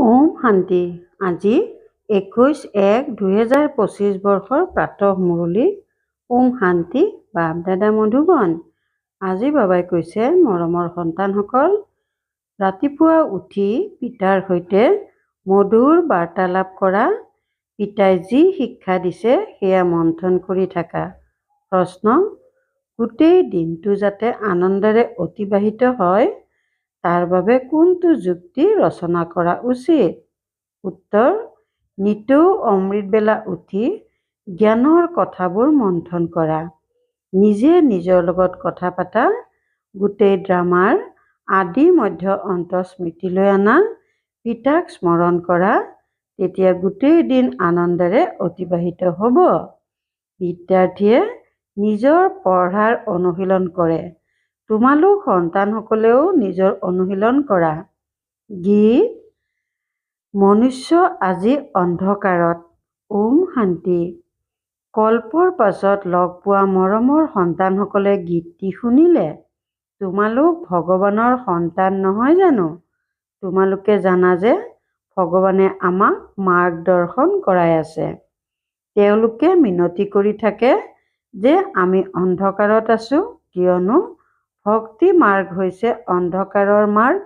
ওম শান্তি। আজি 21-1-2025 বৰ্ষৰ প্ৰাতঃ মুৰলী। ওম শান্তি। বাপ দাদা মধুবন। আজি বাবাই কৈছে, মৰমৰ সন্তানসকল, ৰাতিপুৱা উঠি পিতাৰ সৈতে মধুৰ বাৰ্তালাপ কৰা, পিতাই যি শিক্ষা দিছে সেয়া মন্থন কৰি থাকা। প্ৰশ্ন: গোটেই দিনটো যাতে আনন্দেৰে অতিবাহিত হয় তাৰ বাবে কোনটো যুক্তি ৰচনা কৰা উচিত? উত্তৰ: নিতৌ অমৃতবেলা উঠি জ্ঞানৰ কথাবোৰ মন্থন কৰা, নিজে নিজৰ লগত কথা পাতা, গোটেই ড্ৰামাৰ আদি মধ্য অন্ত স্মৃতিলৈ আনা, পিতাক স্মৰণ কৰা, তেতিয়া গোটেই দিন আনন্দেৰে অতিবাহিত হ'ব। বিদ্যাৰ্থীয়ে নিজৰ পঢ়াৰ অনুশীলন কৰে, তোমালোক সন্তানসকলেও নিজৰ অনুশীলন কৰা। গীত: মনুষ্য আজি অন্ধকাৰত। ওম শান্তি। কল্পৰ পাছত লগ পোৱা মৰমৰ সন্তানসকলে গীতটি শুনিলে, তোমালোক ভগৱানৰ সন্তান নহয় জানো? তোমালোকে জানা যে ভগৱানে আমাক মাৰ্গদৰ্শন কৰাই আছে। তেওঁলোকে মিনতি কৰি থাকে যে আমি অন্ধকাৰত আছো, কিয়নো ভক্তি মাৰ্গ হৈছে অন্ধকাৰৰ মাৰ্গ।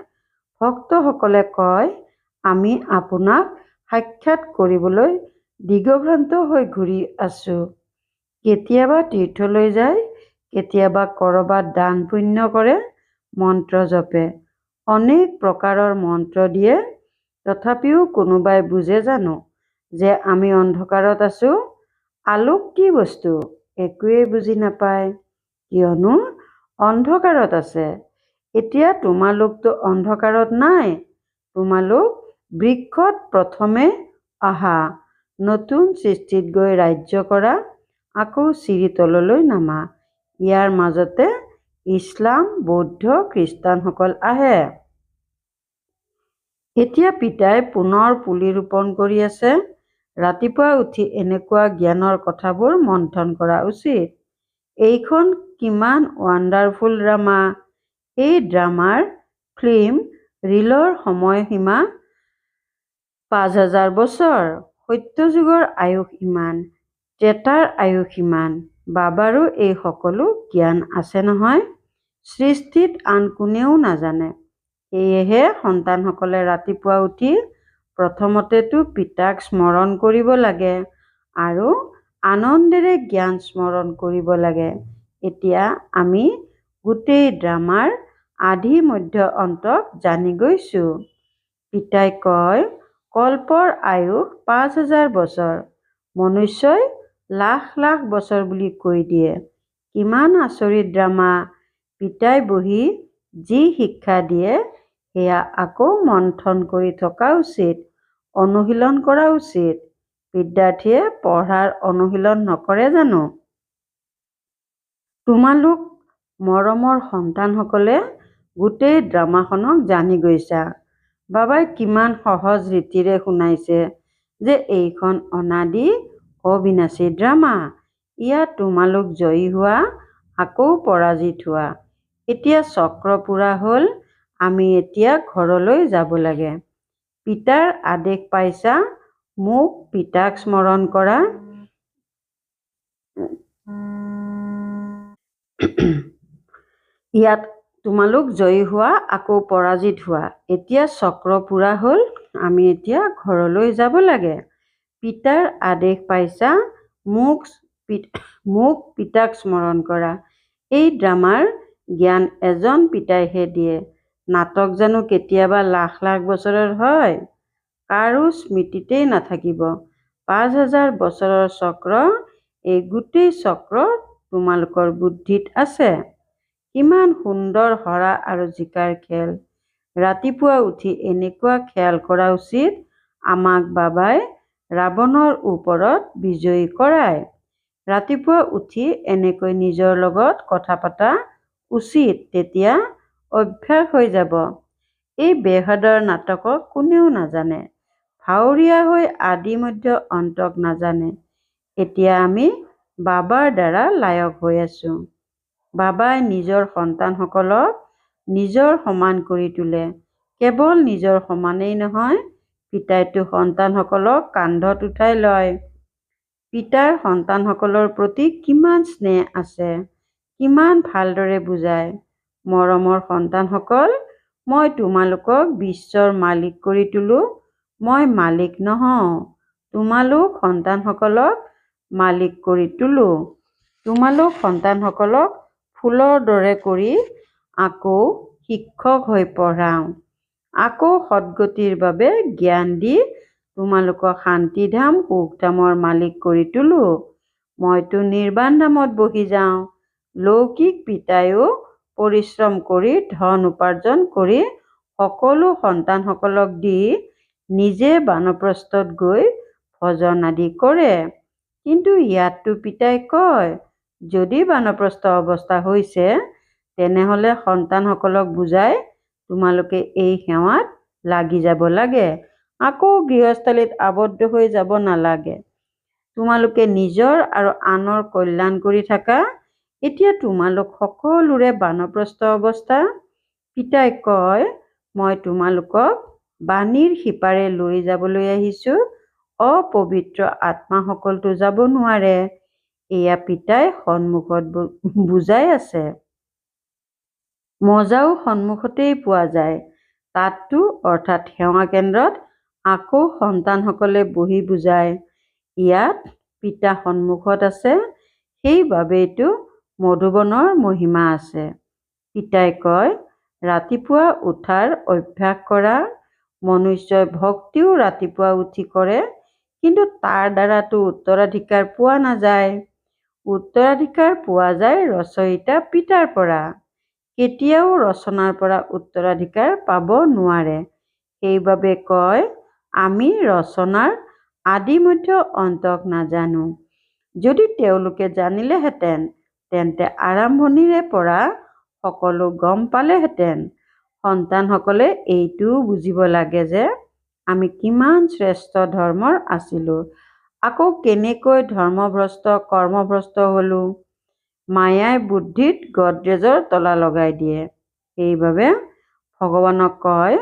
ভক্তসকলে কয়, আমি আপোনাক সাক্ষাৎ কৰিবলৈ দিগভ্ৰান্ত হৈ ঘূৰি আছো। কেতিয়াবা তীৰ্থলৈ যায়, কেতিয়াবা কৰবাত দান পুণ্য কৰে, মন্ত্ৰ জপে, অনেক প্ৰকাৰৰ মন্ত্ৰ দিয়ে, তথাপিও কোনোবাই বুজে জানো যে আমি অন্ধকাৰত আছো? আলোক কি বস্তু একোৱেই বুজি নাপায়, কিয়নো অন্ধকাৰত আছে। এতিয়া তোমালোকতো অন্ধকাৰত নাই, তোমালোক বৃক্ষত প্ৰথমে আহা, নতুন সৃষ্টিত গৈ ৰাজ্য কৰা, আকৌ চিৰি তললৈ নামা। ইয়াৰ মাজতে ইছলাম, বৌদ্ধ, খ্ৰীষ্টানসকল আহে। এতিয়া পিতাই পুনৰ পুলি ৰোপণ কৰি আছে। ৰাতিপুৱা উঠি এনেকুৱা জ্ঞানৰ কথাবোৰ মন্থন কৰা উচিত। এইখন কিমান ৱাণ্ডাৰফুল ড্ৰামা। এই ড্ৰামাৰ ফিল্ম ৰীলৰ সময়সীমা 5000 বছৰ। সত্যযুগৰ আয়ুস ইমান, ত্ৰেতাৰ আয়ুস ইমান। বাবাৰো এই সকলো জ্ঞান আছে নহয়, সৃষ্টিত আন কোনেও নাজানে। সেয়েহে সন্তানসকলে ৰাতিপুৱা উঠি প্ৰথমতেতো পিতাক স্মৰণ কৰিব লাগে আৰু আনন্দেৰে জ্ঞান স্মৰণ কৰিব লাগে। এতিয়া আমি গোটেই ড্ৰামাৰ আধি মধ্য অন্তক জানি গৈছো। পিতাই কয়, কল্পৰ আয়ুস 5000 বছৰ, মনুষ্যই লাখ লাখ বছৰ বুলি কৈ দিয়ে। কিমান আচৰিত ড্ৰামা। পিতাই বহি যি শিক্ষা দিয়ে সেয়া আকৌ মন্থন কৰি থকা উচিত, অনুশীলন কৰা উচিত। বিদ্যাৰ্থীয়ে পঢ়াৰ অনুশীলন নকৰে জানো? তোমালোক মৰমৰ সন্তানসকলে গোটেই ড্ৰামাখনক জানি গৈছা। বাবাই কিমান সহজ ৰীতিৰে শুনাইছে যে এইখন অনাদি অবিনাশী ড্ৰামা। ইয়াত তোমালোক জয়ী হোৱা, আকৌ পৰাজিত হোৱা। এতিয়া চক্ৰ পুৰা হ'ল, আমি এতিয়া ঘৰলৈ যাব লাগে। পিতাৰ আদেশ পাইছা, মোক পিতাক স্মৰণ কৰা। ইয়াত তোমালোক জয়ী হোৱা, আকৌ পৰাজিত হোৱা। এতিয়া চক্ৰ পুৰা হ'ল, আমি এতিয়া ঘৰলৈ যাব লাগে। পিতাৰ আদেশ পাইছা, মোক পিতাক স্মৰণ কৰা। এই ড্ৰামাৰ জ্ঞান এজন পিতাইহে দিয়ে। নাটক জানো কেতিয়াবা লাখ লাখ বছৰৰ হয়? কাৰো স্মৃতিতেই নাথাকিব। 5000 বছৰৰ চক্ৰ, এই গোটেই চক্ৰ তোমালোকৰ বুদ্ধিত আছে। কিমান সুন্দৰ হৰা আৰু জিকাৰ খেল। ৰাতিপুৱা উঠি এনেকুৱা খেল কৰা উচিত। আমাক বাবাই ৰাৱণৰ ওপৰত বিজয়ী কৰায়। ৰাতিপুৱা উঠি এনেকৈ নিজৰ লগত কথা পতা উচিত, তেতিয়া অভ্যাস হৈ যাব। এই বেহাদৰ নাটকক কোনেও নাজানে, ভাৱৰীয়া হৈ আদি মধ্য অন্তক নাজানে। এতিয়া আমি বাবাৰ দ্বাৰা লায়ক হৈ আছো। বাবাই নিজৰ সন্তানসকলক নিজৰ সমান কৰি তোলে। কেৱল নিজৰ সমানেই নহয়, পিতাইতো সন্তানসকলক কান্ধত উঠাই লয়। পিতাৰ সন্তানসকলৰ প্ৰতি কিমান স্নেহ আছে, কিমান ভালদৰে বুজায়। মৰমৰ সন্তানসকল, মই তোমালোকক বিশ্বৰ মালিক কৰি তোলো। মই মালিক নহওঁ, তোমালোক সন্তানসকলক মালিক কৰি তোলো। তোমালোক সন্তানসকলক ফুলৰ দৰে কৰি আকৌ শিক্ষক হৈ পঢ়াওঁ। আকৌ সদ্গতিৰ বাবে জ্ঞান দি তোমালোকক শান্তিধাম সুখধামৰ মালিক কৰি তোলো। মইতো নিৰ্বাণ ধামত বহি যাওঁ। লৌকিক পিতাইও পৰিশ্ৰম কৰি ধন উপাৰ্জন কৰি সকলো সন্তানসকলক দি নিজে বানপ্ৰস্থত গৈ ভজন আদি কৰে। কিন্তু ইয়াততো পিতাই কয়, যদি বানপ্ৰস্থ অৱস্থা হৈছে, তেনেহ'লে সন্তানসকলক বুজাই তোমালোকে এই সেৱাত লাগি যাব লাগে। আকৌ গৃহস্থালীত আবদ্ধ হৈ যাব নালাগে। তোমালোকে নিজৰ আৰু আনৰ কল্যাণ কৰি থাকা। এতিয়া তোমালোক সকলোৰে বানপ্ৰস্থ অৱস্থা। পিতাই কয়, মই তোমালোকক বাণীৰ সিপাৰে লৈ যাবলৈ আহিছোঁ। অপবিত্ৰ আত্মাসকলতো যাব নোৱাৰে। এয়া পিতাই সন্মুখত বুজাই আছে। মজাও সন্মুখতেই পোৱা যায়। তাততো অৰ্থাৎ সেৱা কেন্দ্ৰত আকৌ সন্তানসকলে বহি বুজায়। ইয়াত পিতা সন্মুখত আছে, সেইবাবেইতো মধুবনৰ মহিমা আছে। পিতাই কয়, ৰাতিপুৱা উঠাৰ অভ্যাস কৰা। মনুষ্যই ভক্তিও ৰাতিপুৱা উঠি কৰে, কিন্তু তাৰ দ্বাৰাতো উত্তৰাধিকাৰ পোৱা নাযায়। উত্তৰাধিকাৰ পোৱা যায় ৰচয়িতা পিতাৰ পৰা। কেতিয়াও ৰচনাৰ পৰা উত্তৰাধিকাৰ পাব নোৱাৰে। সেইবাবে কয়, আমি ৰচনাৰ আদি মধ্য অন্তক নাজানো। যদি তেওঁলোকে জানিলেহেঁতেন, তেন্তে আৰম্ভণিৰে পৰা সকলো গম পালেহেঁতেন। সন্তানসকলে এইটোও বুজিব লাগে যে আমি কিমান শ্ৰেষ্ঠ ধৰ্মৰ আছিলোঁ, আকৌ কেনেকৈ ধৰ্মভ্ৰষ্ট কৰ্মভ্ৰষ্ট হ'লোঁ। মায়াই বুদ্ধিত গডৰেজৰ তলা লগাই দিয়ে। সেইবাবে ভগৱানক কয়,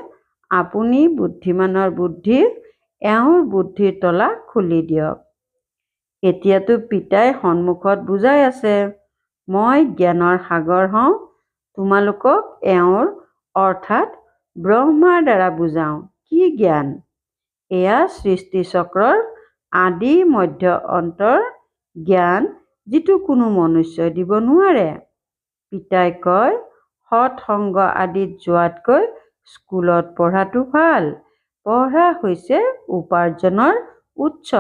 আপুনি বুদ্ধিমানৰ বুদ্ধি, এওঁৰ বুদ্ধিৰ তলা খুলি দিয়ক। এতিয়াতো পিতাই সন্মুখত বুজাই আছে, মই জ্ঞানৰ সাগৰ হওঁ। তোমালোকক এওঁৰ অৰ্থাৎ ব্ৰহ্মাৰ দ্বাৰা বুজাওঁ। কি জ্ঞান? এয়া সৃষ্টি চক্ৰৰ আদি মধ্য অন্তৰ জ্ঞান, যিটো কোনো মনুষ্যই দিব নোৱাৰে। পিতাই কয়, সৎ সংগ আদিত যোৱাতকৈ স্কুলত পঢ়াটো ভাল। পঢ়া হৈছে উপাৰ্জনৰ উৎস।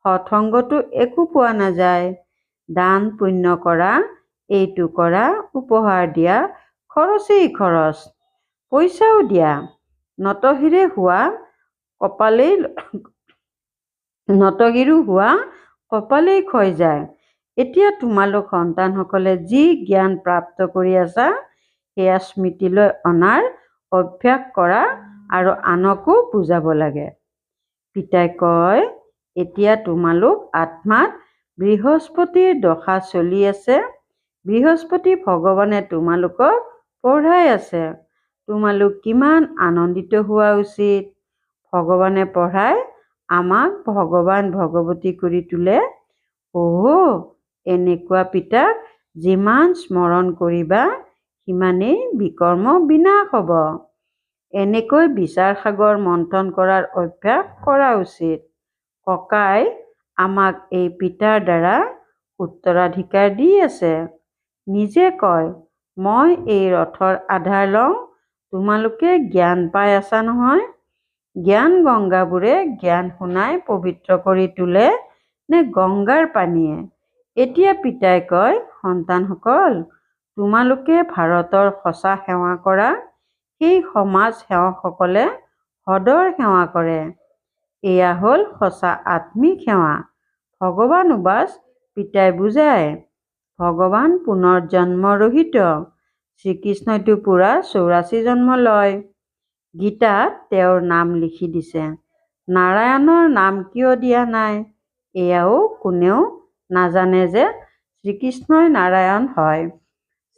সৎসংগতো একো পোৱা নাযায়। দান পুণ্য কৰা, এইটো কৰা, উপহাৰ দিয়া, খৰচেই খৰচ। পইচাও দিয়া। নতশিৰে হোৱা কপালেই ক্ষয় যায়। এতিয়া তোমালোক সন্তানসকলে যি জ্ঞান প্ৰাপ্ত কৰি আছা, সেয়া স্মৃতিলৈ অনাৰ অভ্যাস কৰা আৰু আনকো বুজাব লাগে। পিতাই কয়, এতিয়া তোমালোক আত্মাত বৃহস্পতিৰ দশা চলি আছে। বৃহস্পতি ভগৱানে তোমালোকক পঢ়াই আছে। তোমালোক কিমান আনন্দিত হোৱা উচিত। ভগৱানে পঢ়াই আমাক ভগৱান ভগৱতী কৰি তোলে। এনেকুৱা পিতাক যিমান স্মৰণ কৰিবা, সিমানেই বিকৰ্ম বিনাশ হ'ব। এনেকৈ বিচাৰ সাগৰ মন্থন কৰাৰ অভ্যাস কৰা উচিত। ককাই আমাক এই পিতাৰ দ্বাৰা উত্তৰাধিকাৰ দি আছে। নিজে কয়, মই এই ৰথৰ আধাৰ লওঁ। তোমালোকে জ্ঞান পাই আছা নহয়। জ্ঞান গংগাবোৰে জ্ঞান শুনাই পবিত্ৰ কৰি তোলে নে গংগাৰ পানীয়ে? এতিয়া পিতাই কয়, সন্তানসকল, তোমালোকে ভাৰতৰ সঁচা সেৱা কৰা। সেই সমাজ সেৱকসকলে সদৰ সেৱা কৰে। এয়া হ'ল সঁচা আত্মিক সেৱা। ভগৱান উবাচ, পিতাই বুজায়, ভগৱান পুনৰ্জন্মৰহিত। শ্ৰীকৃষ্ণইতো পুৰা 84 জন্ম লয়। গীতাত তেওঁৰ নাম লিখি দিছে। নাৰায়ণৰ নাম কিয় দিয়া নাই, এয়াও কোনেও নাজানে যে শ্ৰীকৃষ্ণই নাৰায়ণ হয়।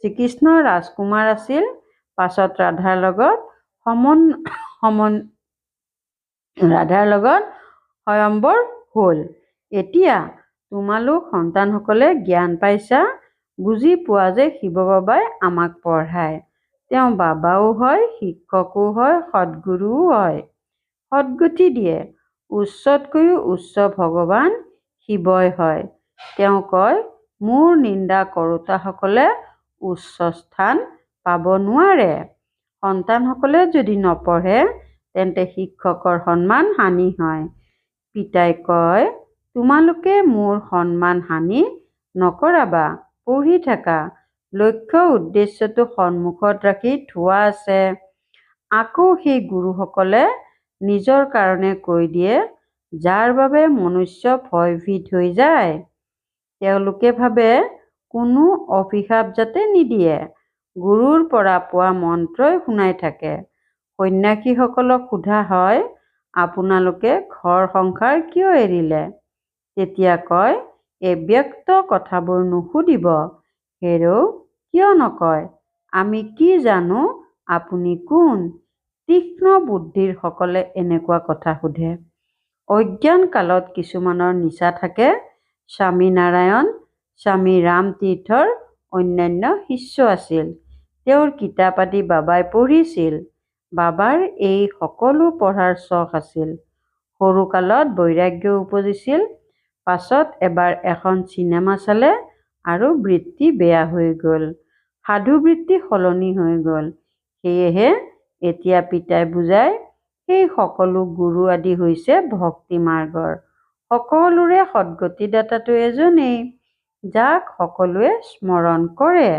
শ্ৰীকৃষ্ণ ৰাজকুমাৰ আছিল, পাছত ৰাধাৰ লগত ৰাধাৰ লগত স্বয়ম্বৰ হ'ল। এতিয়া তোমালোক সন্তানসকলে জ্ঞান পাইছা, বুজি পোৱা যে শিৱ বাবাই আমাক পঢ়ায়। তেওঁ বাবাও হয়, শিক্ষকো হয়, সদ্গুৰুও হয়, সদ্গতি দিয়ে। উচ্চতকৈও উচ্চ ভগৱান শিৱই হয়। তেওঁ কয়, মোৰ নিন্দা কৰোতাসকলে উচ্চ স্থান পাব নোৱাৰে। সন্তানসকলে যদি নপঢ়ে তেন্তে শিক্ষকৰ সন্মান হানি হয়। পিতাই কয়, তোমালোকে মোৰ সন্মান হানি নকৰাবা, পঢ়ি থাকা। লক্ষ্য উদ্দেশ্যটো সন্মুখত ৰাখি থোৱা আছে। আকৌ সেই গুৰুসকলে নিজৰ কাৰণে কৈ দিয়ে, যাৰ বাবে মনুষ্য ভয়ভীত হৈ যায়। তেওঁলোকে ভাবে কোনো অভিশাপ যাতে নিদিয়ে, গুৰুৰ পৰা পোৱা মন্ত্ৰই শুনাই থাকে। সন্ন্যাসীসকলক সোধা হয়, আপোনালোকে ঘৰ সংসাৰ কিয় এৰিলে? তেতিয়া কয়, এই ব্যক্ত কথাবোৰ নুসুধিব। হেৰৌ কিয় নকয়? আমি কি জানো আপুনি কোন? তীক্ষ্ণ বুদ্ধিৰ সকলে এনেকুৱা কথা সোধে। অজ্ঞান কালত কিছুমানৰ নিচা থাকে। স্বামী নাৰায়ণ, স্বামী ৰামতীৰ্থৰ অন্যান্য শিষ্য আছিল। তেওঁৰ কিতাপ আদি বাবাই পঢ়িছিল। বাবাৰ এই সকলো পঢ়াৰ চখ আছিল। সৰুকালত বৈৰাগ্য উপজিছিল। পাছত এবাৰ এখন চিনেমা চালে আৰু বৃত্তি বেয়া হৈ গ'ল। সাধু বৃত্তি সলনি হৈ গ'ল। সেয়েহে এতিয়া পিতাই বুজায়, সেই সকলো গুৰু আদি হৈছে ভক্তি মাৰ্গৰ। সকলোৰে সদ্গতিদাতাটো এজনেই, যাক সকলোৱে স্মৰণ কৰে।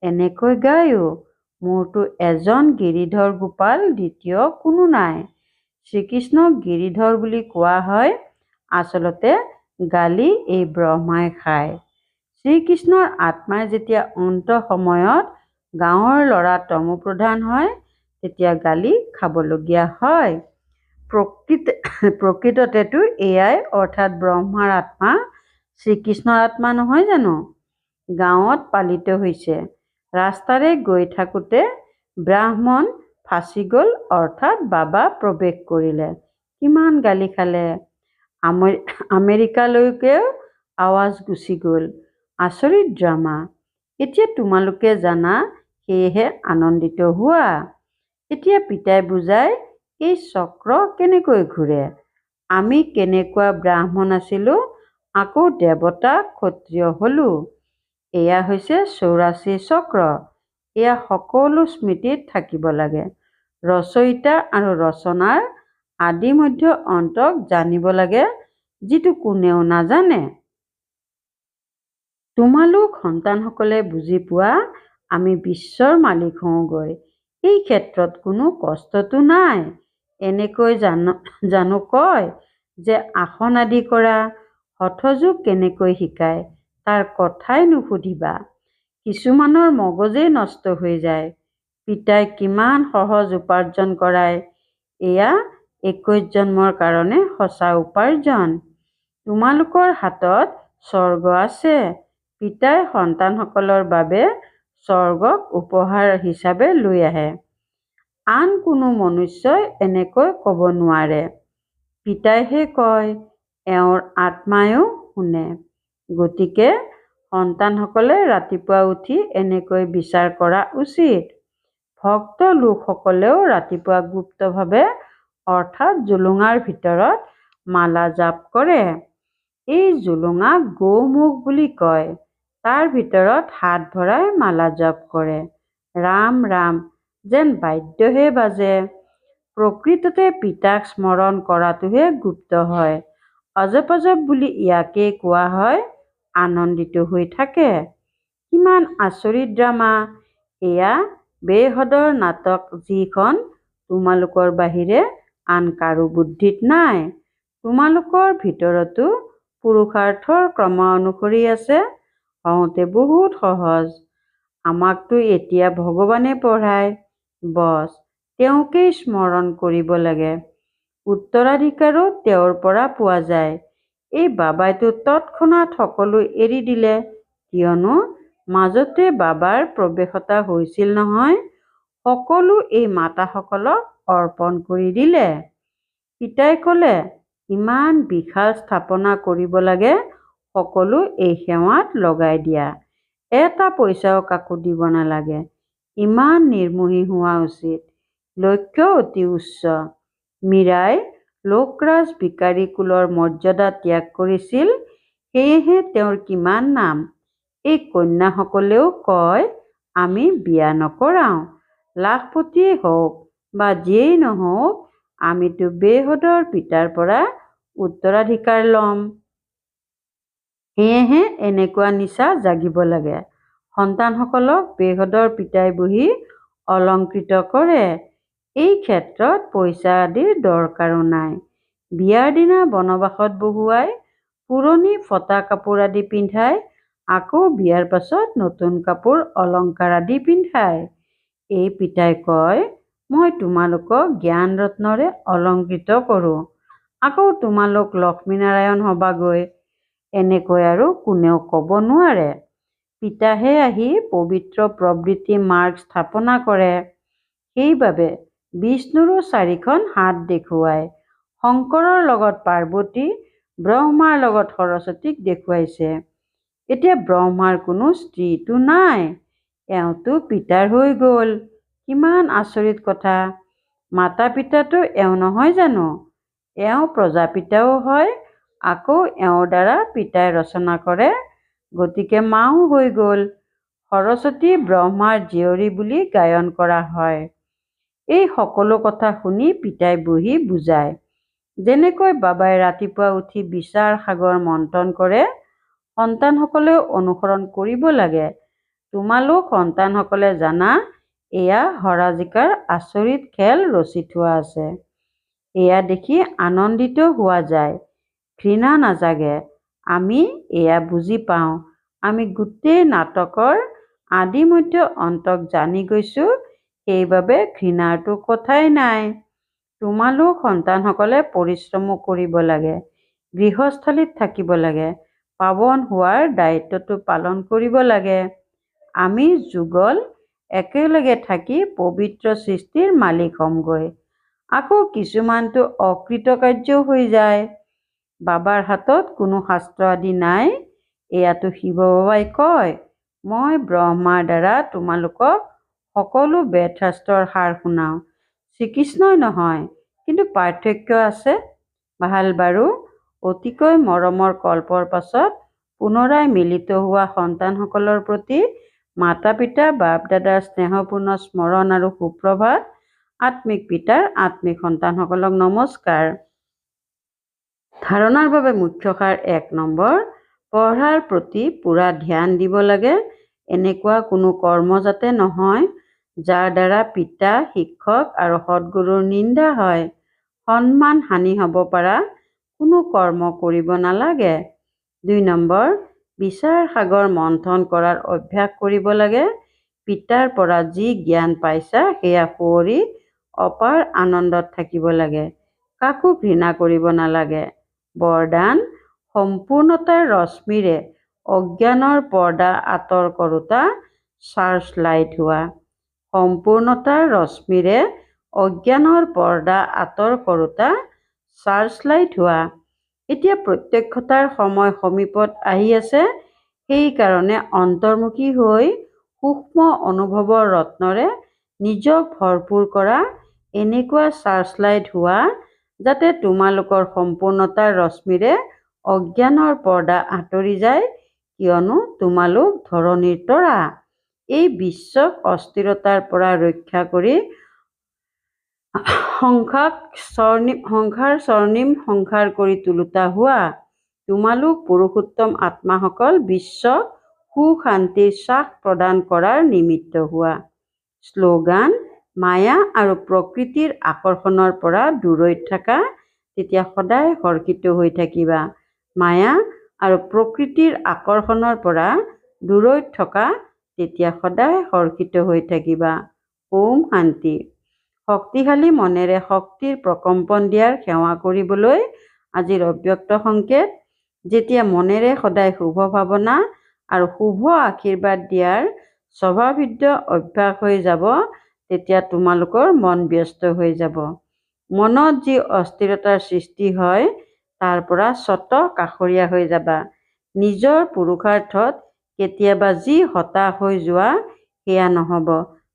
এনেকৈ গায়ো, মোৰতো এজন গিৰিধৰ গোপাল, দ্বিতীয় কোনো নাই। শ্ৰীকৃষ্ণক গিৰিধৰ বুলি কোৱা হয়। আচলতে গালি এই ব্ৰহ্মাই খায়। শ্ৰীকৃষ্ণৰ আত্মাই যেতিয়া অন্ত সময়ত গাঁৱৰ ল'ৰা তমোপ্ৰধান হয়, তেতিয়া গালি খাবলগীয়া হয়। প্ৰকৃততেতো এয়াই অৰ্থাৎ ব্ৰহ্মাৰ আত্মা শ্ৰীকৃষ্ণৰ আত্মা নহয় জানো? গাঁৱত পালিত হৈছে। ৰাস্তাৰে গৈ থাকোঁতে ব্ৰাহ্মণ ফাঁচি গ'ল, অৰ্থাৎ বাবা প্ৰৱেশ কৰিলে। কিমান গালি খালে। আমেৰিকালৈকেও আৱাজ গুচি গ'ল। আচৰিত ড্ৰামা। এতিয়া তোমালোকে জানা, সেয়েহে আনন্দিত হোৱা। এতিয়া পিতাই বুজায়, এই চক্ৰ কেনেকৈ ঘূৰে। আমি কেনেকুৱা ব্ৰাহ্মণ আছিলোঁ, আকৌ দেৱতা ক্ষত্ৰিয় হ'লোঁ। এয়া হৈছে 84 চক্ৰ। এয়া সকলো স্মৃতিত থাকিব লাগে। ৰচয়িতা আৰু ৰচনাৰ আদি মধ্য অন্তক জানিব লাগে, যিটো কোনেও নাজানে। তোমালোক সন্তানসকলে বুজি পোৱা, আমি বিশ্বৰ মালিক হওঁগৈ। এই ক্ষেত্ৰত কোনো কষ্টটো নাই। এনেকৈ জানো কয় যে আসন আদি কৰা, হঠযোগ কেনেকৈ শিকায়, তাৰ কথাই নুসুধিবা। কিছুমানৰ মগজেই নষ্ট হৈ যায়। পিতাই কিমান সহজ উপাৰ্জন কৰায়। এয়া 21 জন্মৰ কাৰণে সঁচা উপাৰ্জন। তোমালোকৰ হাতত স্বৰ্গ আছে। পিতাই সন্তানসকলৰ বাবে স্বৰ্গক উপহাৰ হিচাপে লৈ আহে। আন কোনো মনুষ্যই এনেকৈ ক'ব নোৱাৰে। পিতাইহে কয়, এওঁৰ আত্মায়ো শুনে। গতিকে সন্তানসকলে ৰাতিপুৱা উঠি এনেকৈ বিচাৰ কৰা উচিত। ভক্ত লোকসকলেও ৰাতিপুৱা গুপ্তভাৱে, অৰ্থাৎ জোলোঙাৰ ভিতৰত মালা জাপ কৰে। এই জোলোঙাক গৌমুখ বুলি কয়। তাৰ ভিতৰত হাত ভৰাই মালা জপ কৰে। ৰাম ৰাম যেন বাদ্যহে বাজে। প্ৰকৃততে পিতাক স্মৰণ কৰাটোহে গুপ্ত হয়। অজপ বুলি ইয়াকেই কোৱা হয়। আনন্দিত হৈ থাকে। কিমান আচৰিত ড্ৰামা। এয়া বেহদৰ নাটক, যিখন তোমালোকৰ বাহিৰে আন কাৰো বুদ্ধিত নাই। তোমালোকৰ ভিতৰতো পুৰুষাৰ্থৰ ক্ৰম অনুসৰি আছে। হওঁতে বহুত সহজ। আমাকতো এতিয়া ভগৱানে পঢ়ায়। বছ তেওঁকেই স্মৰণ কৰিব লাগে। উত্তৰাধিকাৰো তেওঁৰ পৰা পোৱা যায়। এই বাবাইতো তৎক্ষণাৎ সকলো এৰি দিলে, কিয়নো মাজতে বাবাৰ প্ৰৱেশতা হৈছিল নহয়। সকলো এই মাতাসকলক অৰ্পণ কৰি দিলে। পিতাই ক'লে, ইমান বিশাল স্থাপনা কৰিব লাগে, সকলো এই সেৱাত লগাই দিয়া। এটা পইচাও কাকো দিব নালাগে। ইমান নিৰ্মোহী হোৱা উচিত। লক্ষ্য অতি উচ্চ। মীৰাই লোকৰাজ ভিকাৰী কুলৰ মৰ্যাদা ত্যাগ কৰিছিল, সেয়েহে তেওঁৰ কিমান নাম। এই কন্যাসকলেও কয়, আমি বিয়া নকৰাওঁ। লাখপতিয়ে হওক বা যিয়েই নহওক, আমিতো বেহদৰ পিতাৰ পৰা উত্তৰাধিকাৰ ল'ম। সেয়েহে এনেকুৱা নিচা জাগিব লাগে। সন্তানসকলক বেহদৰ পিতাই বহি অলংকৃত কৰে। এই ক্ষেত্ৰত পইচা আদিৰ দৰকাৰো নাই। বিয়াৰ দিনা বনবাসত বহুৱাই পুৰণি ফটা কাপোৰ আদি পিন্ধাই আকৌ বিয়াৰ পাছত নতুন কাপোৰ অলংকাৰ আদি পিন্ধায়। এই পিতাই কয়, মই তোমালোকক জ্ঞান ৰত্নৰে অলংকৃত কৰোঁ, আকৌ তোমালোক লক্ষ্মীনাৰায়ণ হবাগৈ। এনেকৈ আৰু কোনেও ক'ব নোৱাৰে। পিতাহে আহি পবিত্ৰ প্ৰবৃত্তি মাৰ্গ স্থাপনা কৰে। সেইবাবে বিষ্ণুৰো 4খন হাত দেখুৱায়। শংকৰৰ লগত পাৰ্বতী, ব্ৰহ্মাৰ লগত সৰস্বতীক দেখুৱাইছে। এতিয়া ব্ৰহ্মাৰ কোনো স্ত্ৰীটো নাই, এওঁতো পিতাৰ হৈ গ'ল। কিমান আচৰিত কথা। মাতা পিতাতো এওঁ নহয় জানো? এওঁ প্ৰজাপিতাও হয়, আকৌ এওঁৰ দ্বাৰা পিতাই ৰচনা কৰে, গতিকে মাও হৈ গ'ল। সৰস্বতী ব্ৰহ্মাৰ জীয়ৰী বুলি গায়ন কৰা হয়। এই সকলো কথা শুনি পিতাই বহি বুজায়। যেনেকৈ বাবাই ৰাতিপুৱা উঠি বিচাৰ সাগৰ মন্থন কৰে, সন্তানসকলেও অনুসৰণ কৰিব লাগে। তোমালোক সন্তানসকলে জানা, এয়া হৰা-জিকাৰ আচৰিত খেল ৰচি থোৱা আছে। এয়া দেখি আনন্দিত হোৱা যায়, ঘৃণা নাজাগে। আমি এয়া বুজি পাওঁ। আমি গোটেই নাটকৰ আদি মধ্য অন্তক জানি গৈছোঁ, সেইবাবে ঘৃণাৰতো কথাই নাই। তোমালোক সন্তানসকলে পৰিশ্ৰমো কৰিব লাগে, গৃহস্থালীত থাকিব লাগে, পাৱন হোৱাৰ দায়িত্বটো পালন কৰিব লাগে। আমি যুগল একেলগে থাকি পবিত্ৰ সৃষ্টিৰ মালিক হ'মগৈ। আকৌ কিছুমানতো অকৃতকাৰ্যও হৈ যায়। বাবাৰ হাতত কোনো শাস্ত্ৰ আদি নাই। এয়াতো শিৱ বাবাই কয়, মই ব্ৰহ্মাৰ দ্বাৰা তোমালোকক সকলো বেদ শাস্ত্ৰৰ সাৰ শুনাওঁ। শ্ৰীকৃষ্ণই নহয়, কিন্তু পাৰ্থক্য আছে। ভাল বাৰু, অতিকৈ মৰমৰ কল্পৰ পাছত পুনৰাই মিলিত হোৱা সন্তানসকলৰ প্ৰতি মাতা পিতা বাপ দাদাৰ স্নেহপূৰ্ণ স্মৰণ আৰু সুপ্ৰভাত। আত্মিক পিতাৰ আত্মিক সন্তানসকলক নমস্কাৰ। ধাৰণাৰ বাবে মুখ্য সাৰ 1 নম্বৰ, পঢ়াৰ প্ৰতি পূৰা ধ্যান দিব লাগে। এনেকুৱা কোনো কৰ্ম যাতে নহয়, যাৰ দ্বাৰা পিতা, শিক্ষক আৰু সদ্গুৰুৰ নিন্দা হয়, সন্মান হানি হ'ব পৰা কোনো কৰ্ম কৰিব নালাগে। 2 নম্বৰ, বিচাৰ সাগৰ মন্থন কৰাৰ অভ্যাস কৰিব লাগে। পিতাৰ পৰা যি জ্ঞান পাইছা, সেয়া সুঁৱৰি অপাৰ আনন্দত থাকিব লাগে। কাকো ঘৃণা কৰিব নালাগে। বৰদান, সম্পূৰ্ণতাৰ ৰশ্মিৰে অজ্ঞানৰ পৰ্দা আঁতৰ কৰোঁতা চাৰ্চ লাইট হোৱা। সম্পূৰ্ণতাৰ ৰশ্মিৰে অজ্ঞানৰ পৰ্দা আঁতৰ কৰোঁতা চাৰ্চ লাইট হোৱা। এতিয়া প্ৰত্যক্ষতাৰ সময় সমীপত আহি আছে। সেইকাৰণে অন্তৰ্মুখী হৈ সূক্ষ্ম অনুভৱৰ ৰত্নৰে নিজক ভৰপূৰ কৰা এনেকুৱা চাৰ্চ লাইট হোৱা, যাতে তোমালোকৰ সম্পূৰ্ণতাৰ ৰশ্মিৰে অজ্ঞানৰ পৰ্দা আঁতৰি যায়, কিয়নো তোমালোক ধৰণীৰ তৰা। এই বিশ্বক অস্থিৰতাৰ পৰা ৰক্ষা কৰি সংসাৰ স্বৰ্ণিম সংসাৰ কৰি তোলোতা হোৱা। তোমালোক পুৰুষোত্তম আত্মাসকল বিশ্বক সুখ শান্তিৰ শ্বাস প্ৰদান কৰাৰ নিমিত্ত হোৱা। শ্লোগান, মায়া আৰু প্ৰকৃতিৰ আকৰ্ষণৰ পৰা দূৰৈত থাকা, তেতিয়া সদায় হৰ্ষিত হৈ থাকিবা। মায়া আৰু প্ৰকৃতিৰ আকৰ্ষণৰ পৰা দূৰৈত থকা, তেতিয়া সদায় হৰ্ষিত হৈ থাকিবা। ওম শান্তি। শক্তিশালী মনেৰে শক্তিৰ প্ৰকম্পন দিয়াৰ সেৱা কৰিবলৈ আজিৰ অব্যক্ত সংকেত। যেতিয়া মনেৰে সদায় শুভ ভাৱনা আৰু শুভ আশীৰ্বাদ দিয়াৰ স্বভাৱসিদ্ধ অভ্যাস হৈ যাব, তেতিয়া তোমালোকৰ মন ব্যস্ত হৈ যাব। মনত যি অস্থিৰতাৰ সৃষ্টি হয় তাৰ পৰা স্বতঃ কাষৰীয়া হৈ যাবা। নিজৰ পুৰুষাৰ্থত কেতিয়াবা যি হতাশ হৈ যোৱা সেয়া নহ'ব,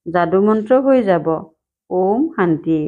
যাদুমন্ত্ৰ হৈ যাব। ওম শান্তি।